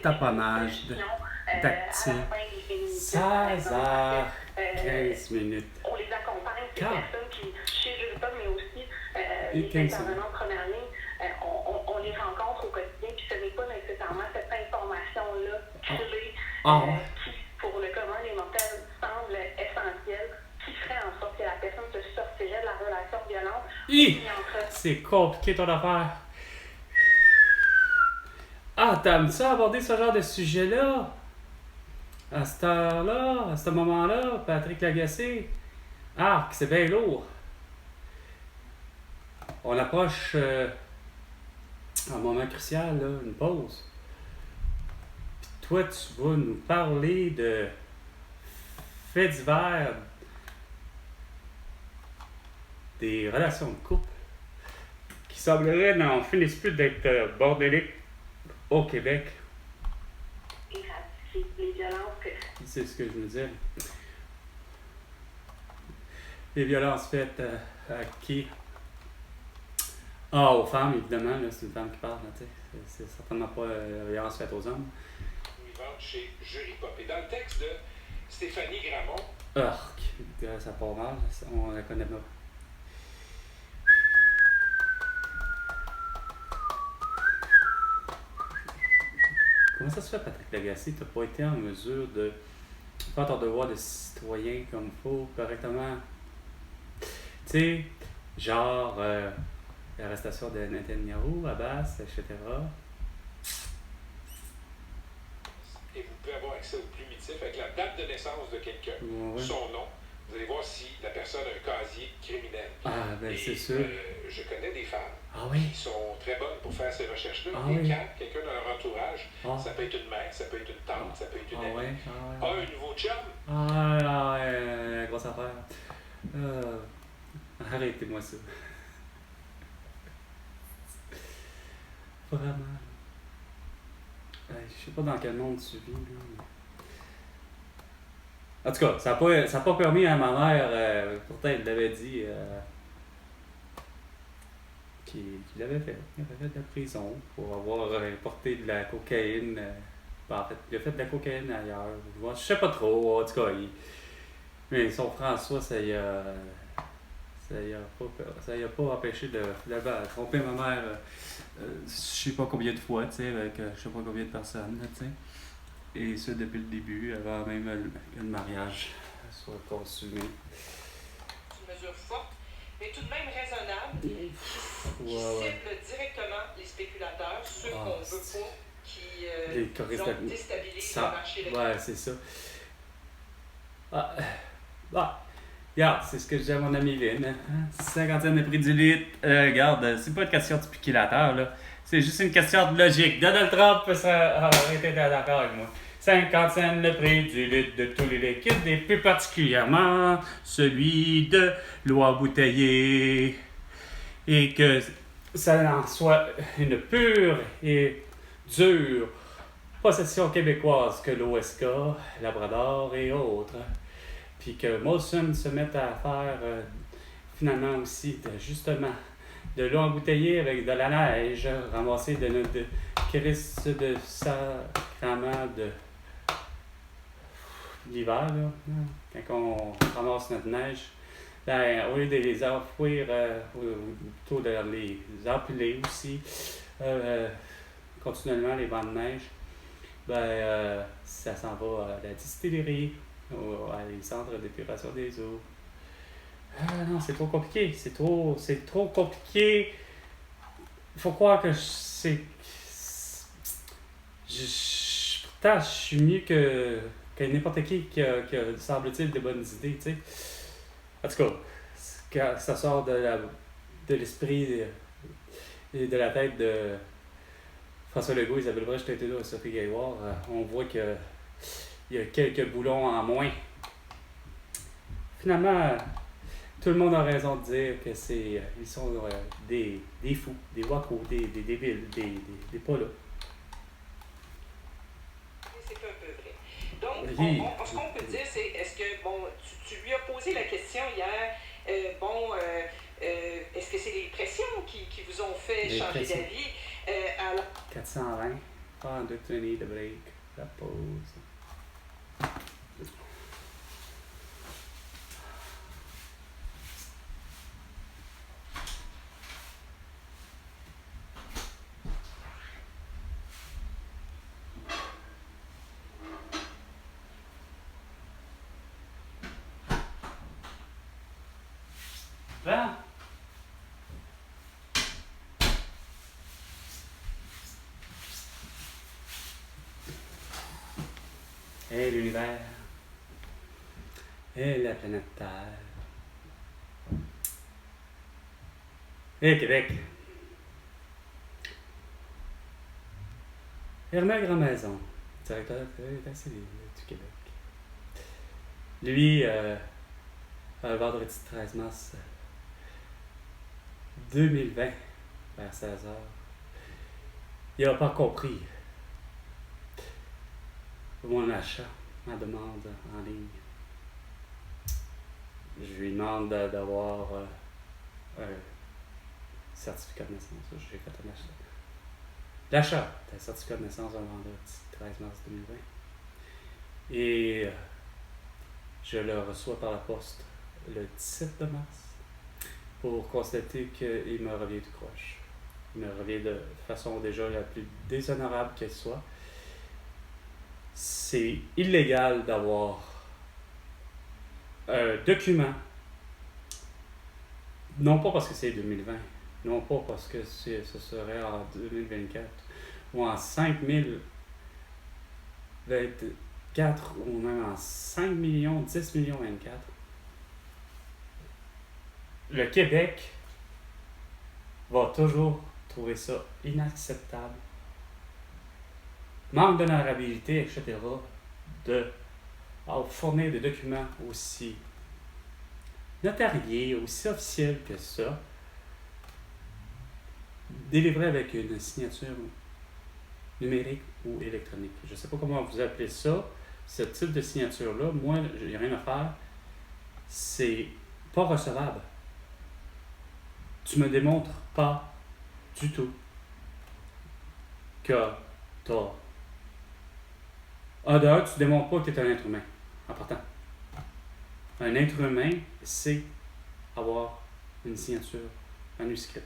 taponnage d'actifs. 16h15. On les accompagne, ces personnes qui, chez Résultat, mais aussi Et les intervenants de première ligne, on les rencontre au quotidien, puis ce n'est pas nécessairement cette information-là clé qui, pour le commun des mortels, semble essentielle, qui ferait en sorte que la personne se sortirait de la relation violente. C'est compliqué ton affaire. Ah, t'aimes ça aborder ce genre de sujet-là? À cette heure-là, à ce moment-là, Patrick Lagacé? Ah, c'est bien lourd. On approche un moment crucial, là, une pause. Puis toi, tu vas nous parler de faits divers, des relations de couple qui sembleraient n'en finissent plus d'être bordéliques au Québec. Les violences c'est ce que je veux dire. Les violences faites à qui? Ah, aux femmes, évidemment. Là, c'est une femme qui parle. Là, c'est certainement pas la violence faite aux hommes. Chez Jury Pop. Et dans le texte de Stéphanie Gramont... Ça part mal. On la connaît pas. Comment ça se fait, Patrick Lagacé, tu n'as pas été en mesure de faire ton devoir de citoyen comme il faut, correctement? Tu sais, genre l'arrestation de Netanyahou, Abbas, etc. Et vous pouvez avoir accès au plumitif avec la date de naissance de quelqu'un, son nom. Vous allez voir si la personne a un casier criminel. Ah, ben c'est sûr. Je connais des femmes qui sont très bonnes pour faire ces recherches-là. Et quand quelqu'un dans leur entourage, ça peut être une mère, ça peut être une tante, ça peut être une amie, a un nouveau chum. Grosse affaire. Arrêtez-moi ça. Vraiment. Je sais pas dans quel monde tu vis, là. En tout cas, ça n'a pas permis à ma mère, pourtant elle l'avait dit, qu'il l'avait fait. Il avait fait de la prison pour avoir importé de la cocaïne. En fait, il a fait de la cocaïne ailleurs. Je sais pas trop, en tout cas. Mais son François, ça y a pas empêché de tromper ma mère, je sais pas combien de fois, tu sais, avec je sais pas combien de personnes, tu sais. Et ça depuis le début, avant même que le mariage soit consumé. C'est une mesure forte, mais tout de même raisonnable, qui cible directement les spéculateurs, ceux qu'on ne veut pas, qui déstabilisent le marché de ouais, c'est ça. Regarde, c'est ce que je dis à mon ami Lynn. Hein? 50e de prix du litre. Regarde, c'est pas une question de spéculateur, là. C'est juste une question de logique. Donald Trump peut arrêter d'être d'accord avec moi. 50 cents le prix du litre de tous les liquides, et plus particulièrement celui de l'eau embouteillée. Et que ça en soit une pure et dure possession québécoise que l'OSK, Labrador et autres. Puis que Molson se mette à faire finalement aussi justement de l'eau embouteillée avec de la neige, ramassée de notre crise de sacrament de l'hiver, là, quand on ramasse notre neige, ben, au lieu de les enfouir, ou plutôt de les empiler aussi, continuellement les bancs de neige, ben, ça s'en va à la distillerie, à les centres d'épuration des eaux. Non, c'est trop compliqué. C'est trop compliqué. Il faut croire que pourtant, je suis mieux que n'importe qui a, semble-t-il, de bonnes idées, tu sais. En tout cas, quand ça sort de l'esprit et de la tête de François Legault, Isabelle Brèche, et Sophie Gaillard, on voit qu'il y a quelques boulons en moins. Finalement, tout le monde a raison de dire que ils sont des fous, des wacos, des débiles, des pas là. C'est un peu vrai. Donc, ce qu'on peut dire, c'est, est-ce que, tu lui as posé la question hier, est-ce que c'est les pressions qui vous ont fait changer d'avis? 420. 1, 2, 3, de break. La pause. Là. Et l'univers. Et la planète Terre. Et Québec. Hermel Grandmaison, directeur d'état civil du Québec. Lui, le vendredi 13 mars 2020, vers 16h, il n'a pas compris mon achat, ma demande en ligne. Je lui demande d'avoir un certificat de naissance. J'ai fait un achat. L'achat d'un certificat de naissance un vendredi 13 mars 2020. Et je le reçois par la poste le 17 de mars pour constater qu'il me revient du croche. Il me revient de façon déjà la plus déshonorable qu'elle soit. C'est illégal d'avoir un document, non pas parce que c'est 2020, non pas parce que ce serait en 2024 ou en 5024 ou même en 5 millions, 10 millions 24. Le Québec va toujours trouver ça inacceptable, manque d'honorabilité, etc., de fournir des documents aussi notariés, aussi officiels que ça, délivrés avec une signature numérique ou électronique. Je ne sais pas comment vous appelez ça, ce type de signature-là. Moi, je n'ai rien à faire. C'est pas recevable. Tu me démontres pas du tout que tu as... D'ailleurs, tu ne démontres pas que tu es un être humain, en partant. Un être humain, c'est avoir une signature manuscrite.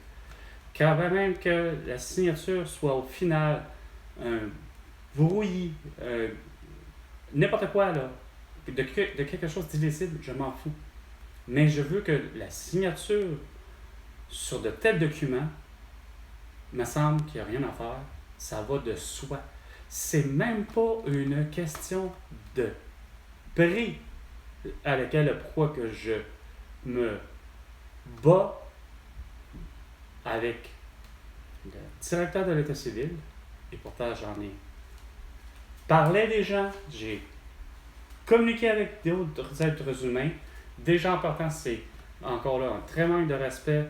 Car même que la signature soit au final un brouillis, n'importe quoi, là, de quelque chose d'illicible, je m'en fous. Mais je veux que la signature sur de tels documents, me semble qu'il n'y a rien à faire, ça va de soi. C'est même pas une question de prix à laquelle pourquoi que je me bats avec le directeur de l'État civil, et pourtant j'en ai parlé des gens, j'ai communiqué avec d'autres êtres humains. Déjà en partant, c'est encore là un très manque de respect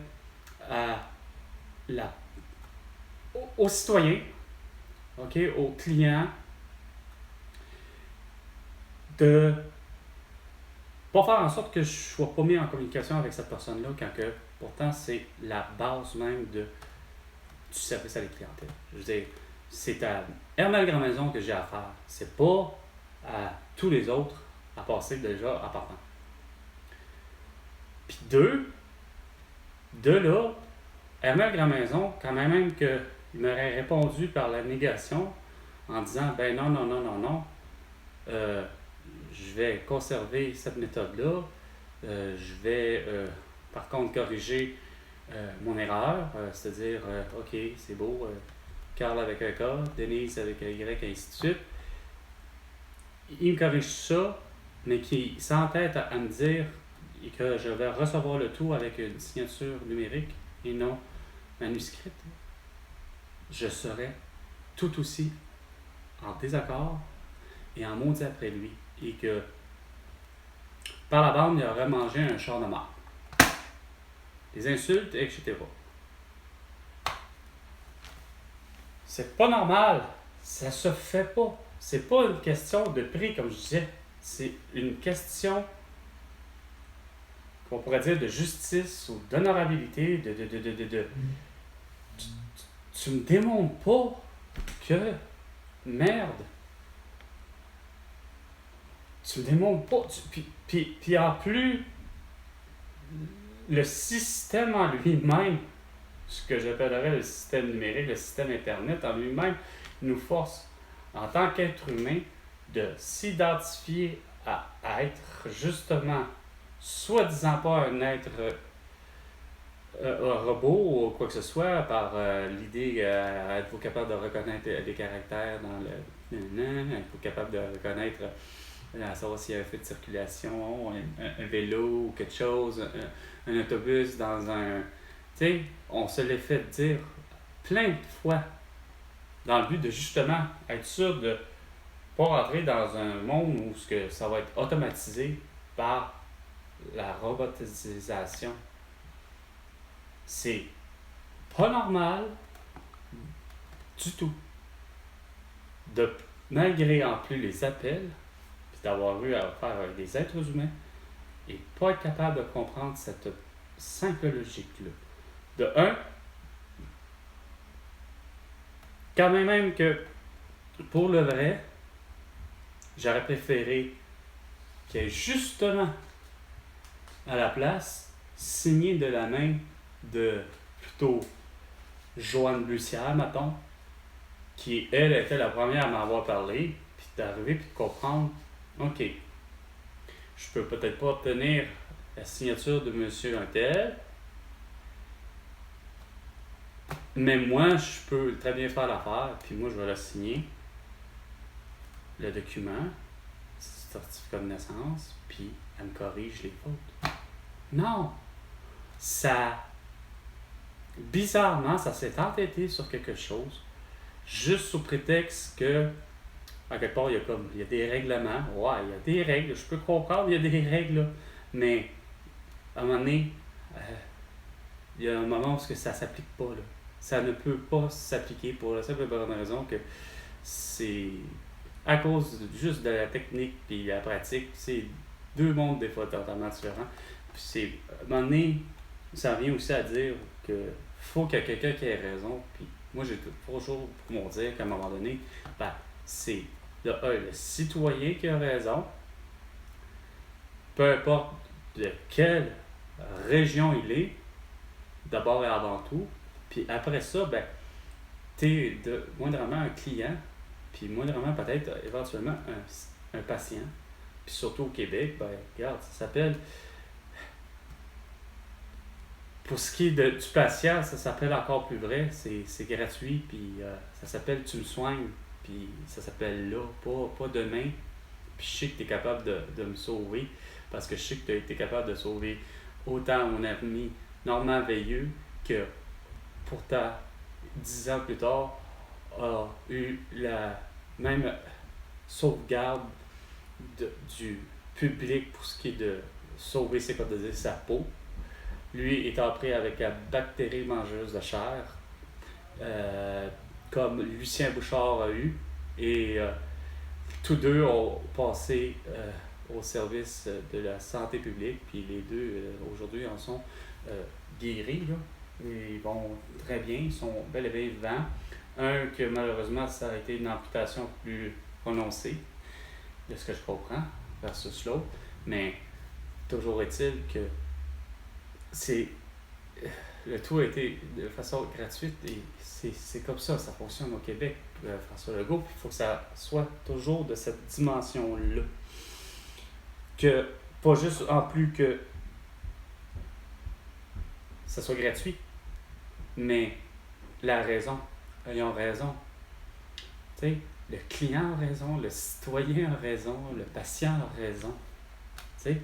aux citoyens, okay, aux clients, de pas faire en sorte que je ne sois pas mis en communication avec cette personne-là quand que, pourtant, c'est la base même du service à la clientèle. Je veux dire, c'est à Hermel Grandmaison que j'ai affaire. C'est pas à tous les autres à passer déjà à partant. Puis de là, Hermel Grandmaison, quand même qu'il m'aurait répondu par la négation en disant « Ben non, je vais conserver cette méthode-là, je vais par contre corriger mon erreur, c'est-à-dire OK, c'est beau, Carl avec un K, Denise avec un Y, ainsi de suite. » Il me corrige ça, mais qui s'entête à me dire que je vais recevoir le tout avec une signature numérique et non manuscrite. Je serais tout aussi en désaccord et en maudit après lui. Et que par la bande, il aurait mangé un char de marde. Des insultes, etc. C'est pas normal. Ça se fait pas. C'est pas une question de prix, comme je disais. C'est une question qu'on pourrait dire de justice ou d'honorabilité, tu me démontres pas que merde. Tu le démontres pas. Puis en plus, le système en lui-même, ce que j'appellerais le système numérique, le système Internet en lui-même, nous force, en tant qu'être humain, de s'identifier à être justement, soi-disant pas un être un robot ou quoi que ce soit, par l'idée êtes-vous capable de reconnaître des caractères dans le... Êtes-vous capable de reconnaître, savoir s'il y a un feu de circulation, un vélo ou quelque chose, un autobus dans un... Tu sais, on se l'est fait dire plein de fois dans le but de justement être sûr de pas rentrer dans un monde où ça va être automatisé par la robotisation. C'est pas normal du tout. Malgré en plus les appels, puis d'avoir eu à faire avec des êtres humains, et pas être capable de comprendre cette simple logique-là. De un, quand même que pour le vrai, j'aurais préféré qu'il y ait justement à la place signé de la main de plutôt Joanne Bussière, mettons, qui elle était la première à m'avoir parlé, puis d'arriver puis de comprendre, ok, je peux peut-être pas obtenir la signature de monsieur un tel, mais moi je peux très bien faire l'affaire, puis moi je vais la signer, le document, certificat de naissance, puis elle me corrige les fautes. Non! Ça, bizarrement, ça s'est entêté sur quelque chose, juste sous prétexte que, à quelque part, il y a des règlements. Ouais, il y a des règles, je peux comprendre, il y a des règles, là, mais à un moment donné, il y a un moment où ça ne s'applique pas, là. Ça ne peut pas s'appliquer pour la simple et bonne raison que c'est à cause juste de la technique et la pratique, c'est deux mondes des fois totalement différents. Puis c'est, à un moment donné, ça vient aussi à dire que faut qu'il y ait quelqu'un qui ait raison. Puis moi, j'ai toujours pour mon dire qu'à un moment donné, c'est le citoyen qui a raison, peu importe de quelle région il est, d'abord et avant tout. Puis après ça, t'es moindrement un client, puis moindrement peut-être éventuellement un patient. Puis surtout au Québec, regarde, ça s'appelle... Pour ce qui est du patient, ça s'appelle encore plus vrai, c'est gratuit, puis ça s'appelle « Tu me soignes », puis ça s'appelle là, pas demain. Puis je sais que tu es capable de me sauver, parce que je sais que tu as été capable de sauver autant mon ami Normand Veilleux, que pourtant, 10 ans plus tard, a eu la même sauvegarde du public pour ce qui est de sauver sa peau. Lui étant pris avec la bactérie mangeuse de chair, comme Lucien Bouchard a eu, et tous deux ont passé au service de la santé publique, puis les deux aujourd'hui en sont guéris, là. Ils vont très bien, ils sont bel et bien vivants. Un que malheureusement ça a été une amputation plus prononcée, de ce que je comprends, versus l'autre, mais toujours est-il que le tout a été de façon gratuite et c'est comme ça fonctionne au Québec, François Legault, puis il faut que ça soit toujours de cette dimension-là. Que, pas juste en plus que ça soit gratuit, mais la raison, ils ont raison. Tu sais, le client a raison, le citoyen a raison, le patient a raison. Tu sais,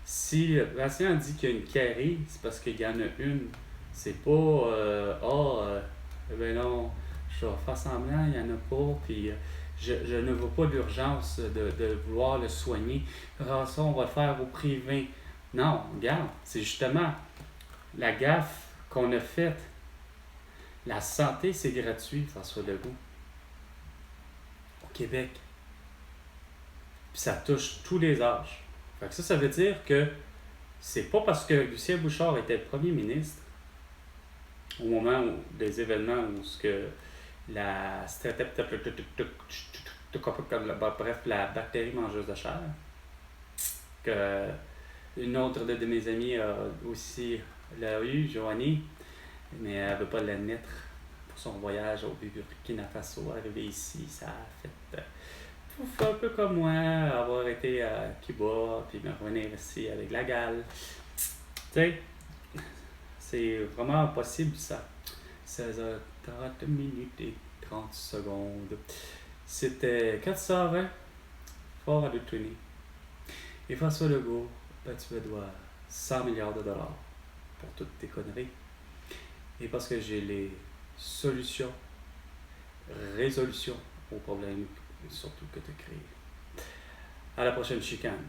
si le patient dit qu'il y a une carie, c'est parce qu'il y en a une. C'est pas ben non, je vais faire semblant, il n'y en a pas, puis je ne vois pas l'urgence de vouloir le soigner. Alors ça, on va le faire au privé. Non, regarde, c'est justement la gaffe qu'on a faite. La santé, c'est gratuit, François Legault. Au Québec. Puis ça touche tous les âges. Fait que ça veut dire que c'est pas parce que Lucien Bouchard était premier ministre au moment des événements où bref, la bactérie mangeuse de chair. Que une autre de mes amies a aussi l'a eu, Joanie, mais elle ne veut pas l'admettre pour son voyage au Burkina Faso. Arrivé ici, ça a fait un peu comme moi, avoir été à Cuba, puis me revenir ici avec la gale. Tu sais, c'est vraiment possible ça. 16h30 minutes et 30 secondes. C'était 420, fort à Lutini. Et François Legault, tu me dois 100 milliards de dollars pour toutes tes conneries. Et parce que j'ai les résolutions aux problèmes, surtout que tu crées. À la prochaine chicane.